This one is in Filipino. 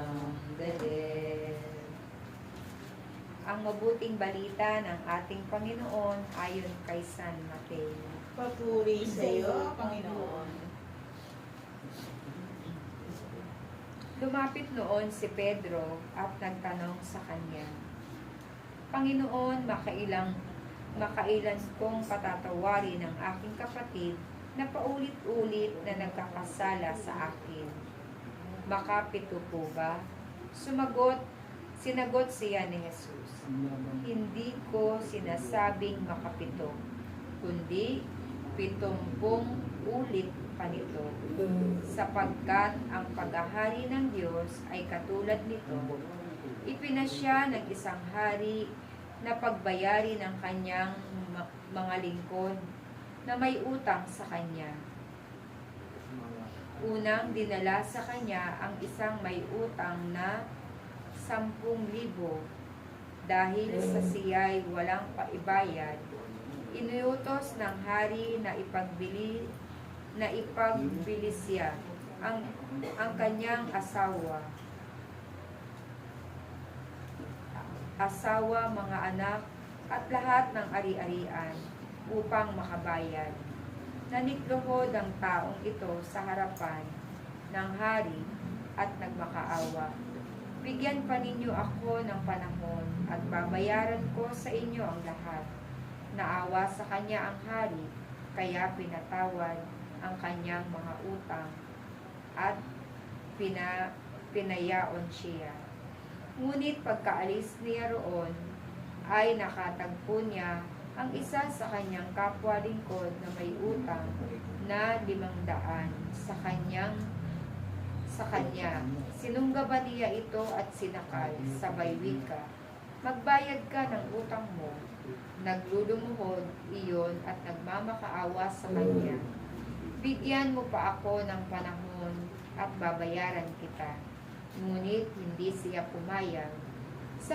ng dead. Ang mabuting balita ng ating Panginoon ayon kay San Mateo. Papuri sa iyo, Panginoon. Lumapit noon si Pedro at nagtanong sa kanya, Panginoon, makailan kong patatawarin ang aking kapatid na paulit-ulit na nagkakasala sa akin? Makapito po ba? Sinagot siya ni Jesus, hindi ko sinasabing makapito, kundi 70 ulit pa nito. Sapagkat ang paghahari ng Diyos ay katulad nito, ipinasya ng isang hari na pagbayari ng kanyang mga lingkod na may utang sa kanya. Unang dinala sa kanya ang isang may utang na 10,000 dahil sa siya'y walang paibayad. Inuutos ng hari na ipagbili siya ang kanyang asawa, mga anak at lahat ng ari-arian upang makabayad. Nanikluhod ang taong ito sa harapan ng hari at nagmakaawa. Bigyan pa ninyo ako ng panahon at babayaran ko sa inyo ang lahat. Naawa sa kanya ang hari, kaya pinatawad ang kanyang mga utang at pinayaon siya. Ngunit pagkaalis niya roon, ay nakatagpo niya ang isa sa kanyang kapwa lingkod na may utang na 500 sa kanya. Sinunggaban niya ito at sinakal, sabay wika, magbayad ka ng utang mo. Naglulumuhod iyon at nagmamakaawa sa kanya. Bigyan mo pa ako ng panahon at babayaran kita. Ngunit hindi siya pumayag. Sa